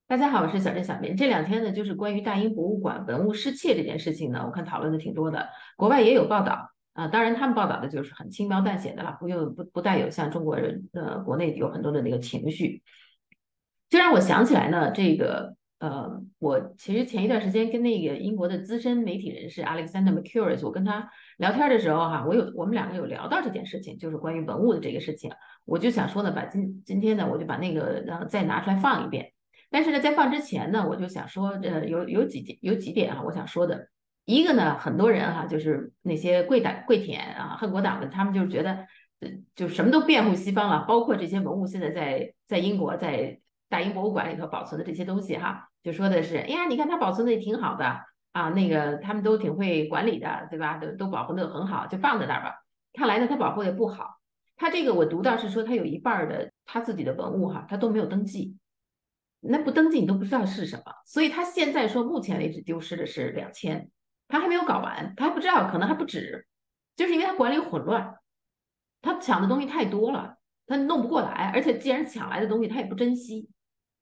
大家好，我是小郑小林。这两天呢，就是关于大英博物馆文物失窃这件事情呢，我看讨论的挺多的，国外也有报道啊。当然，他们报道的就是很轻描淡写的了，不带有像中国人国内有很多的那个情绪。就让我想起来呢，我其实前一段时间跟那个英国的资深媒体人士 Alexander McCurry，我跟他聊天的时候哈，我们两个有聊到这件事情，就是关于文物的这个事情。我就想说呢，今天呢，我就把那个再拿出来放一遍。但是呢，在放之前呢，我就想说，有几点啊，我想说的。一个呢，很多人哈、就是那些跪舔啊、恨国党的，他们就是觉得，就什么都辩护西方了，包括这些文物现在在英国在大英博物馆里头保存的这些东西哈，就说的是，哎呀，你看它保存的也挺好的啊，那个他们都挺会管理的，对吧？都保护的很好，就放在那儿吧。看来呢，他保护的不好。他这个我读到是说，他有一半的他自己的文物哈，他都没有登记。那不登记你都不知道是什么，所以他现在说目前为止丢失的是2000，他还没有搞完，他还不知道，可能还不止，就是因为他管理混乱，他抢的东西太多了，他弄不过来，而且既然抢来的东西他也不珍惜，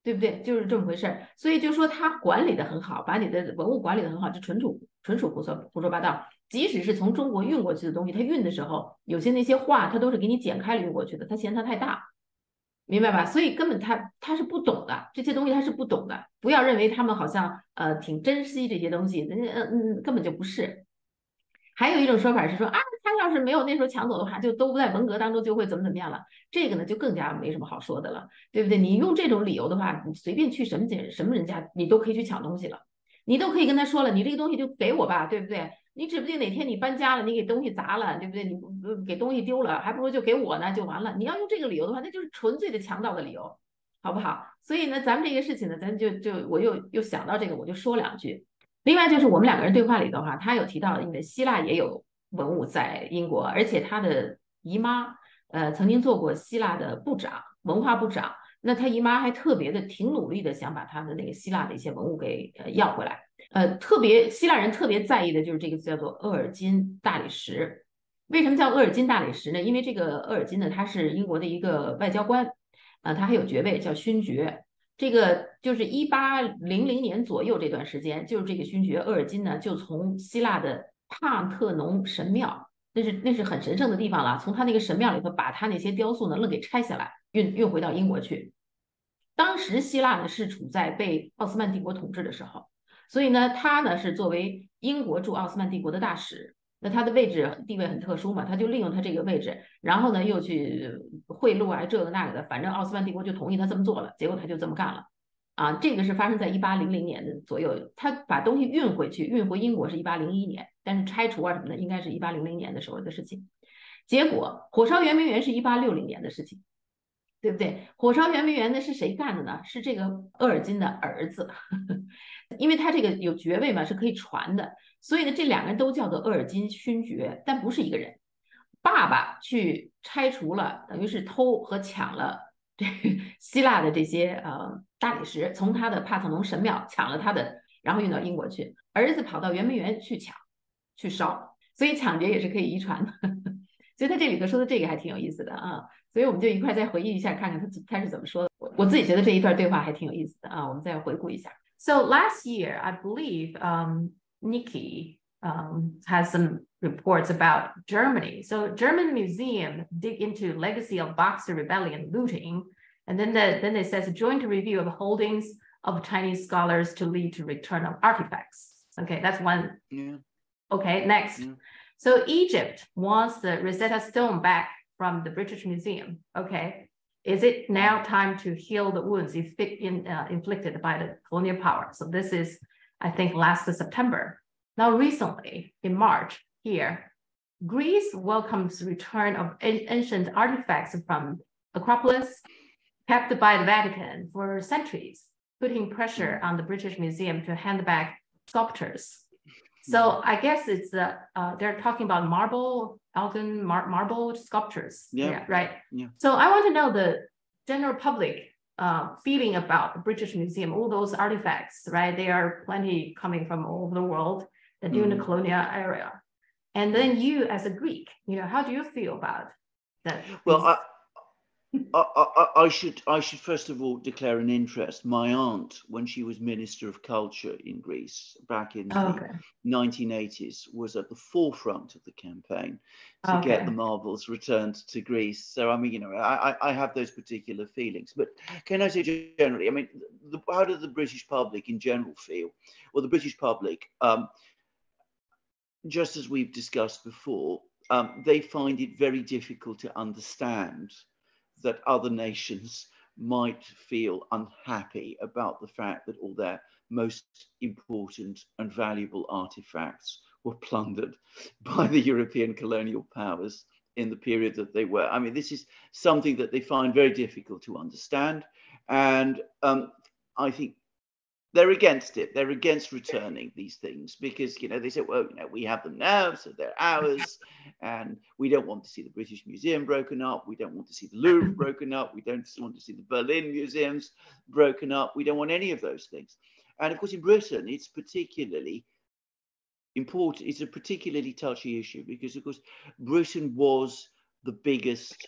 对不对？就是这么回事儿，所以就说他管理的很好，把你的文物管理的很好，这纯属胡说八道。即使是从中国运过去的东西，他运的时候，有些那些画他都是给你剪开了运过去的，他嫌它太大。明白吧？所以根本他是不懂的，这些东西他是不懂的。不要认为他们好像挺珍惜这些东西，人家根本就不是。还有一种说法是说啊，他要是没有那时候抢走的话，就都不在文革当中就会怎么样了。这个呢就更加没什么好说的了，对不对？你用这种理由的话，你随便去什么人家，你都可以去抢东西了，你都可以跟他说了，你这个东西就给我吧，对不对？你指不定哪天你搬家了，你给东西砸了，对不对？你给东西丢了，还不如就给我呢，就完了。你要用这个理由的话，那就是纯粹的强盗的理由，好不好？所以呢，咱们这个事情呢，咱就我又想到这个，我就说两句。另外就是我们两个人对话里的话，他有提到，因为希腊也有文物在英国，而且他的姨妈曾经做过希腊的部长、文化部长。那他姨妈还特别的挺努力的，想把他的那个希腊的一些文物给要回来。特别希腊人特别在意的就是这个叫做厄尔金大理石。为什么叫厄尔金大理石呢？因为这个厄尔金呢，他是英国的一个外交官，他还有爵位叫勋爵。这个就是1800年左右这段时间，就是这个勋爵厄尔金呢，就从希腊的帕特农神庙，那是很神圣的地方了，从他那个神庙里头把他那些雕塑呢愣给拆下来，运回到英国去。当时希腊呢是处在被奥斯曼帝国统治的时候，所以呢，他呢是作为英国驻奥斯曼帝国的大使，那他的位置地位很特殊嘛，他就利用他这个位置，然后呢又去贿赂啊这个那个的，反正奥斯曼帝国就同意他这么做了，结果他就这么干了。啊，这个是发生在1800年的左右，他把东西运回去，运回英国是1801年，但是拆除啊什么的，应该是1800年的时候的事情。结果火烧圆明园是1860年的事情，对不对？火烧圆明园的是谁干的呢？是这个鄂尔金的儿子，因为他这个有爵位嘛，是可以传的，所以呢，这两个人都叫做鄂尔金勋爵，但不是一个人。爸爸去拆除了，等于是偷和抢了这希腊的这些大理石，从他的帕特农神庙抢了他的，然后运到英国去。儿子跑到圆明园去抢，去烧，所以抢劫也是可以遗传的。所以他这里头说的这个还挺有意思的啊。所以我们就一块再回忆一下，看看他是怎么说的。我自己觉得这一段对话还挺有意思的啊，我们再回顾一下。So last year, I believe Nikki has some reports about Germany. So German museum dig into legacy of Boxer rebellion looting, and then it says a joint review of holdings of Chinese scholars to lead to return of artifacts. Okay, that's one. Yeah. Okay, next. Yeah. So Egypt wants the Rosetta Stone back from the British Museum. Okay, is it now time to heal the wounds inflicted by the colonial power? So this is, I think, last September. Now, recently, in March, here, Greece welcomes return of ancient artifacts from Acropolis, kept by the Vatican for centuries, putting pressure on the British Museum to hand back sculptures. So I guess it's they're talking about marble sculptures. Yeah, right. Yeah. So I want to know the general public feeling about the British Museum, all those artifacts, right? They are plenty coming from all over the world during the colonial era. And then you, as a Greek, how do you feel about that? Well, I should first of all declare an interest. My aunt, when she was Minister of Culture in Greece back in the Okay. 1980s, was at the forefront of the campaign to get the Okay. marbles returned to Greece. So I mean, I have those particular feelings. But can I say generally? I mean, how does the British public in general feel? Well, the British public, just as we've discussed before, they find it very difficult to understand that other nations might feel unhappy about the fact that all their most important and valuable artifacts were plundered by the European colonial powers in the period that they were. I mean, this is something that they find very difficult to understand. And I think they're against it. They're against returning these things because, they say, well, we have them now, so they're ours. And we don't want to see the British Museum broken up. We don't want to see the Louvre broken up. We don't want to see the Berlin museums broken up. We don't want any of those things. And of course, in Britain, it's particularly important. It's a particularly touchy issue because, of course, Britain was the biggest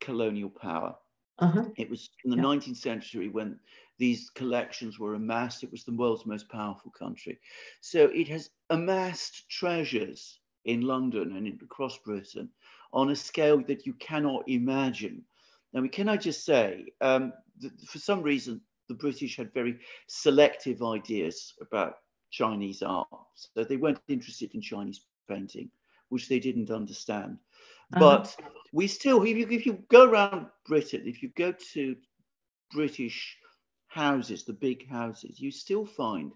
colonial power. Uh-huh. It was in the Yeah. 19th century when these collections were amassed. It was the world's most powerful country. So it has amassed treasures in London and across Britain on a scale that you cannot imagine. Now, can I just say, for some reason, the British had very selective ideas about Chinese art. So they weren't interested in Chinese painting, which they didn't understand. Uh-huh. But we still, if you go around Britain, if you go to British houses, the big houses, you still find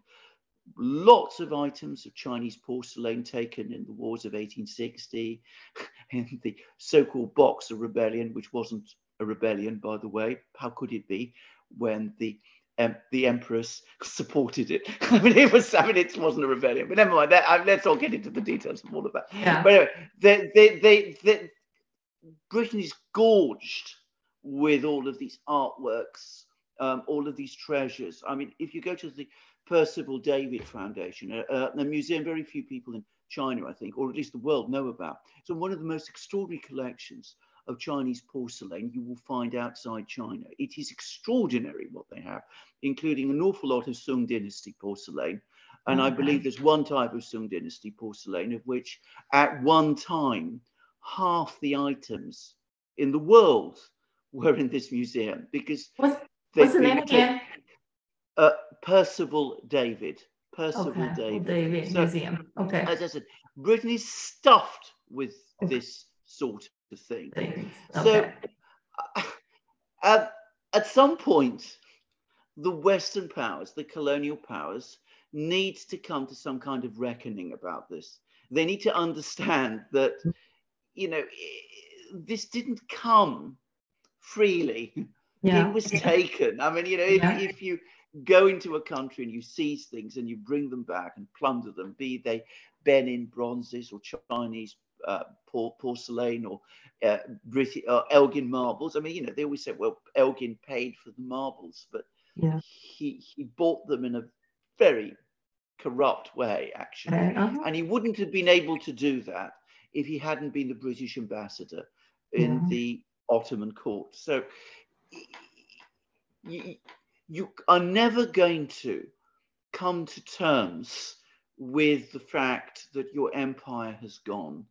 lots of items of Chinese porcelain taken in the wars of 1860, in the so-called Boxer Rebellion, which wasn't a rebellion, by the way. How could it be when the empress supported it? I mean, it wasn't a rebellion, but never mind. Let's not get into the details of all of that. Yeah. But anyway, Britain is gorged with all of these artworks, all of these treasures. I mean, if you go to the Percival David Foundation, a museum very few people in China, I think, or at least the world know about. So one of the most extraordinary collections of Chinese porcelain you will find outside China. It is extraordinary what they have, including an awful lot of Sung Dynasty porcelain. And I Okay. believe there's one type of Sung Dynasty porcelain of which at one time, half the items in the world were in this museum because What's they've the name been again? Percival David. Percival Okay. Old David. David So, Museum. Okay. as I said, Britain is stuffed with Okay. this sort of thing. Things. So, Okay. uh, at some point, the Western powers, the colonial powers, need to come to some kind of reckoning about this. They need to understand that, this didn't come freely. It Yeah. was taken. I mean, Yeah. if you go into a country and you seize things and you bring them back and plunder them, be they Benin bronzes or Chinese porcelain or British Elgin marbles. I mean, they always say, well, Elgin paid for the marbles, but Yeah. he bought them in a very corrupt way, actually. Okay. Uh-huh. And he wouldn't have been able to do that if he hadn't been the British ambassador in Yeah. the Ottoman court. So you are never going to come to terms with the fact that your empire has gone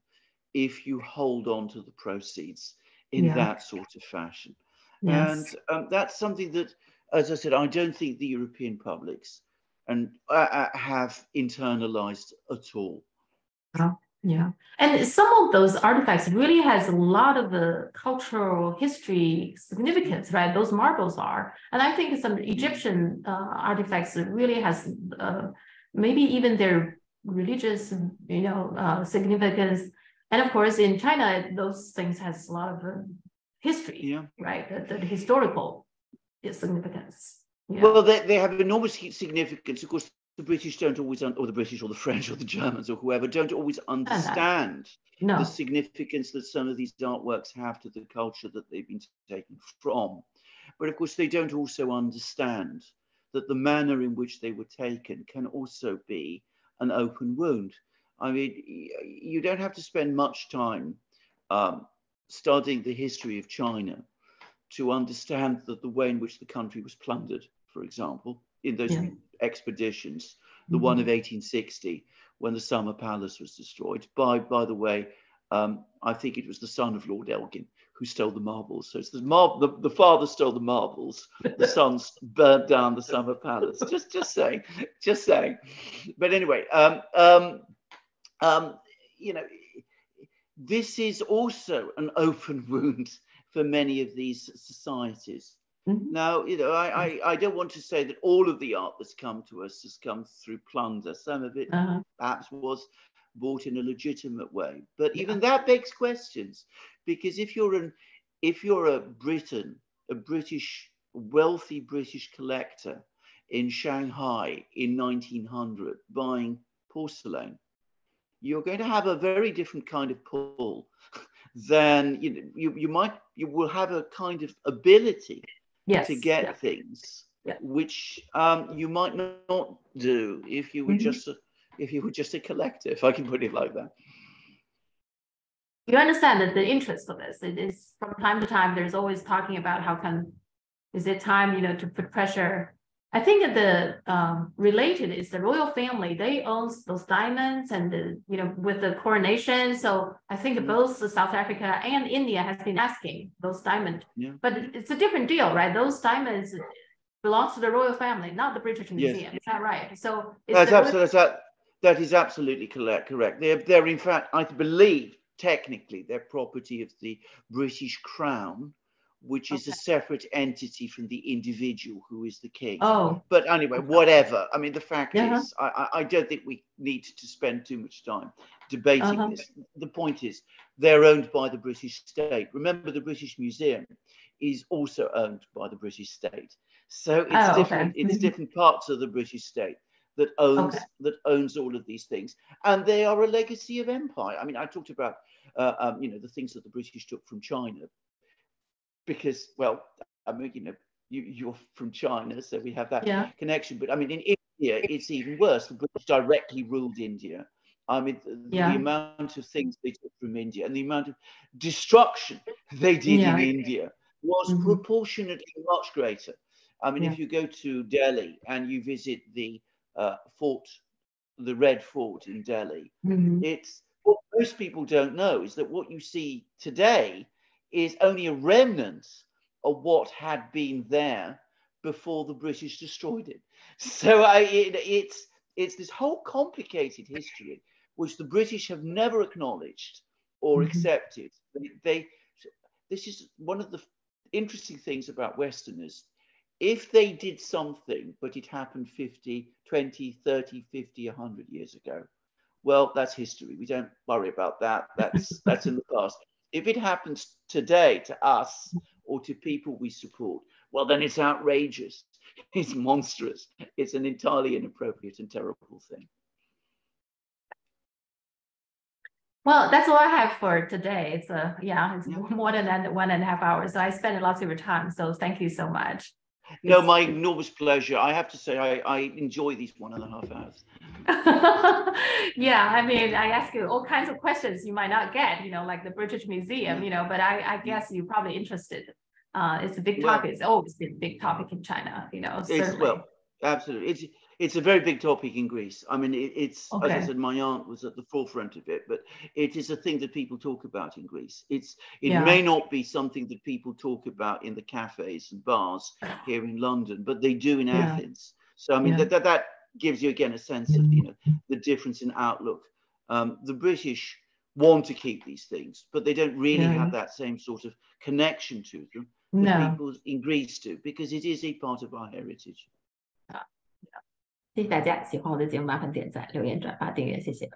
if you hold on to the proceeds in Yeah. that sort of fashion. And Yes. that's something that, as I said, I don't think the European publics and have internalized at all. Yeah. Yeah. And some of those artifacts really has a lot of the cultural history significance, right? Those marbles are. And I think some Egyptian artifacts really has maybe even their religious, significance. And of course, in China, those things has a lot of history, Yeah. right? The historical significance. Yeah. Well, they have enormous significance. Of course, the British don't always, or the British or the French or the Germans or whoever, don't always understand the No. significance that some of these artworks have to the culture that they've been taken from. But of course, they don't also understand that the manner in which they were taken can also be an open wound. I mean, you don't have to spend much time studying the history of China to understand that the way in which the country was plundered, for example, in those expeditions, the one of 1860, when the Summer Palace was destroyed, by the way, I think it was the son of Lord Elgin who stole the marbles. So it's the father stole the marbles, the son burnt down the Summer Palace. Just saying. But anyway, you know, this is also an open wound for many of these societies. Now, you know, I don't want to say that all of the art that's come to us has come through plunder. Some of it perhaps was bought in a legitimate way, but even that begs questions, because if you're a wealthy British collector in Shanghai in 1900 buying porcelain, you're going to have a very different kind of pull than you will have a kind of ability to get things which you might not do if you were just a collector, if I can put it like that. You understand that the interest of this, it is from time to time, there's always talking about is it time, you know, to put pressure. I think that the related is the royal family, they own those diamonds and you know, with the coronation. So I think both South Africa and India has been asking those diamonds, but it's a different deal, right? Those diamonds belongs to the royal family, not the British Museum. Is that right? So that is absolutely correct. They're in fact, I believe, technically, they're property of the British Crown, which is a separate entity from the individual who is the king. But anyway, whatever. I mean, the fact is, I don't think we need to spend too much time debating this. The point is, they're owned by the British state. Remember, the British Museum is also owned by the British state. So it's different. It's different parts of the British state that owns all of these things, and they are a legacy of empire. I mean, I talked about you know, the things that the British took from China, because, well, I mean, you know, you're from China, so we have that connection. But I mean, in India, it's even worse. The British directly ruled India. I mean, the amount of things they took from India and the amount of destruction they did in India was proportionately much greater. I mean, if you go to Delhi and you visit the fort, the Red Fort in Delhi, it's what most people don't know is that what you see today is only a remnant of what had been there before the British destroyed it. So it's this whole complicated history which the British have never acknowledged or accepted. This is one of the interesting things about Westerners. If they did something, but it happened 50, 20, 30, 50, 100 years ago, well, that's history. We don't worry about that. That's in the past. If it happens today to us or to people we support, well, then it's outrageous. It's monstrous. It's an entirely inappropriate and terrible thing. Well, that's all I have for today. It's more than 1.5 hours. So I spent lots of your time. So thank you so much. No, my enormous pleasure. I have to say, I enjoy these 1.5 hours. Yeah, I mean, I ask you all kinds of questions you might not get, you know, like the British Museum, you know, but I guess you're probably interested. It's a big topic. It's always been a big topic in China, you know. Well, absolutely. It's a very big topic in Greece. I mean, it's as I said, my aunt was at the forefront of it, but it is a thing that people talk about in Greece. It may not be something that people talk about in the cafes and bars here in London, but they do in Athens. So I mean, that gives you again a sense of, you know, the difference in outlook. The British want to keep these things, but they don't really have that same sort of connection to them that people in Greece do, because it is a part of our heritage. 谢谢大家，喜欢我的节目麻烦点赞、留言、转发、订阅，谢谢。